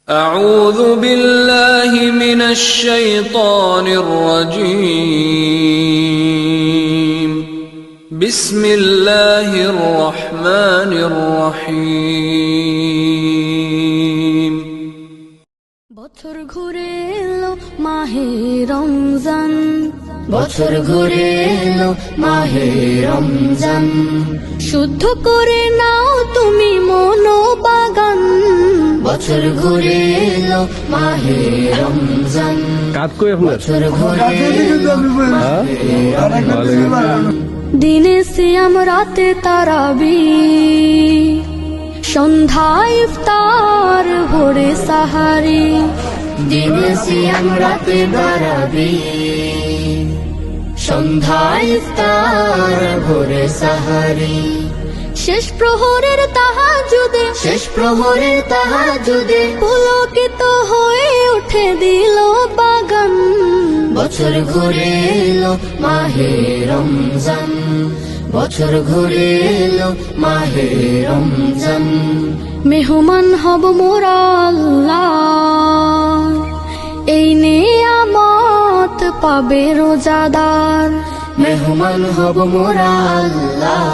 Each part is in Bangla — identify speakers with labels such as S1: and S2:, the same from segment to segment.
S1: أعوذ بالله من الشيطان الرجيم بسم الله الرحمن الرحيم
S2: বছর ঘুরে এলো মাহে রমজান,
S3: বছর ঘুরে এলো মাহে রমজান,
S2: শুদ্ধ করে নাও তুমি মনোবাগান।
S3: বছর ঘুরে এলো মাহে রমজান, বছর ঘুরে এলো মাহে রমজান,
S2: দিনে সিয়াম রাতে তারাবি, সন্ধ্যায় ইফতার ভোরে সাহারি।
S3: দিনে সিয়াম রাতে তারাবি, সন্ধ্যায় ইফতার ভোরে সাহারি।
S2: শেষ প্রহরের তাহাজ্জুদে,
S3: শেষ প্রহরের তাহাজ্জুদে
S2: পুলকিত হয়ে উঠে দিল বাগান।
S3: বছর ঘুরে এলো মাহে রমজান, বছর ঘুরে এলো মাহে রমজান,
S2: মেহমান হব মোরা আল্লাহ, এই নিয়ামত পাবে রোজাদার।
S3: মেহমান হব মোরা আল্লাহ,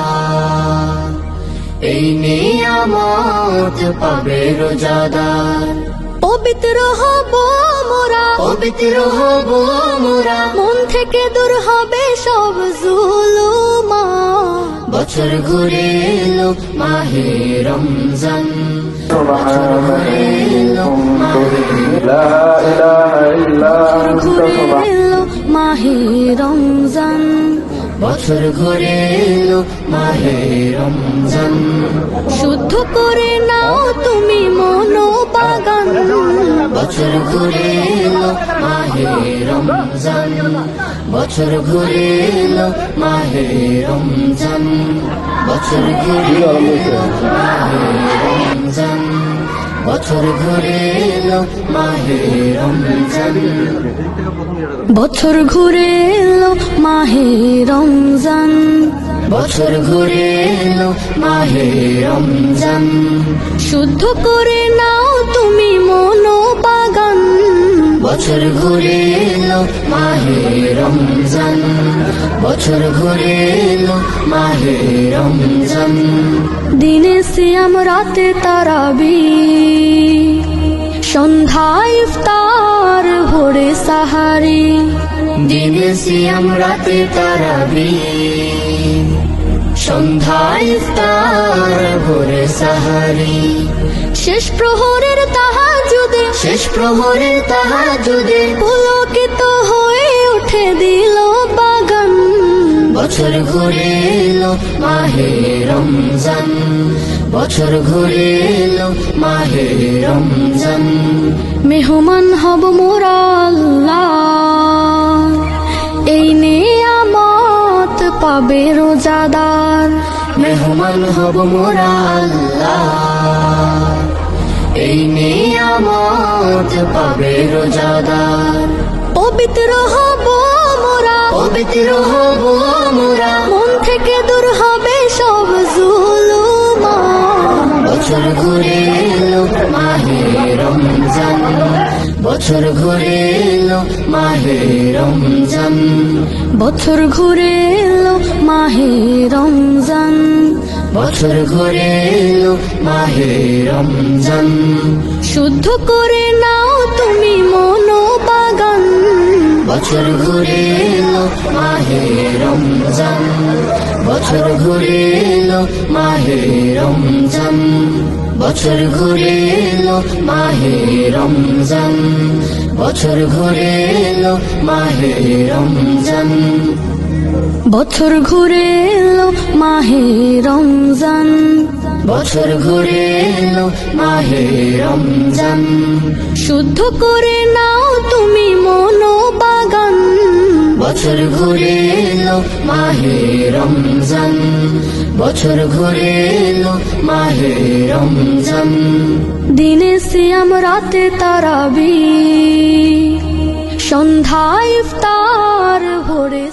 S3: এই নিয়ামত পাবে রোজাদার।
S2: পবিত্র হব মোরা,
S3: পবিত্র হব মোরা,
S2: মন থেকে দূর হবে সব জুলুমা।
S3: বছর ঘুরে এলো মাহে রমজান, বছর ঘুরে এলো মাহে
S2: ঘুরে এলো মাহে রমজান,
S3: বছর ঘুরে এলো মাহে রমজান,
S2: শুদ্ধ করে নাও তুমি মনোবাগান।
S3: বছর ঘুরে এলো মাহে রমজান, বছর ঘুরে এলো মাহে রমজান, বছর ঘুরে এলো মাহে রমজান, বছর ঘুরে এলো মাহে রমজান,
S2: বছর ঘুরে এলো মাহে রমজান,
S3: বছর ঘুরে এলো মাহে রমজান,
S2: শুদ্ধ করে নাও তুমি মনোবাগান।
S3: বছর ঘুরে এলো মাহে রমজান, বছর ঘুরে এলো মাহে রমজান,
S2: দিনে সিয়াম রাতে তারাবি, সন্ধ্যায় ইফতার ভোরে সাহারি।
S3: দিনে সিয়াম রাতে তারাবি, সন্ধ্যায় ইফতার ভোরে সাহারি।
S2: শেষ প্রহরের তাহাজ্জুদে,
S3: শেষ প্রহরের তাহাজ্জুদে
S2: পুলকিত হয়ে উঠে দিল বাগান।
S3: বছর ঘুরে এলো মাহে রমজান, বছর ঘুরে এলো মাহে রমজান,
S2: মেহমান হব মোরা আল্লাহ, এই নিয়ামত পাবে রোজাদার।
S3: মেহমান হব মোরা আল্লাহ, এই নিয়ামত পাবে রোজাদার।
S2: পবিত্র হব মোরা,
S3: পবিত্র হব মোরা,
S2: মন থেকে দূর হবে সব জুলুমা।
S3: বছর ঘুরে এলো মাহে রমজান, বছর ঘুরে এলো মাহে রমজান,
S2: বছর ঘুরে এলো মাহে রমজান,
S3: বছর ঘুরে এলো মাহে রমজান,
S2: শুদ্ধ করে নাও তুমি মনোবাগান।
S3: বছর ঘুরে এলো মাহে রমজান, বছর ঘুরে এলো মাহে রমজান, বছর ঘুরে এলো মাহে রমজান, বছর ঘুরে এলো মাহে রমজান,
S2: বছর ঘুরে এলো মাহে রমজান,
S3: বছর ঘুরে এলো মাহে রমজান,
S2: শুদ্ধ করে নাও তুমি মনোবাগান।
S3: বছর ঘুরে এলো মাহে রমজান, বছর ঘুরে এলো মাহে রমজান,
S2: দিনে সিয়াম রাতে তারাবি, সন্ধ্যায় ইফতার ভোরে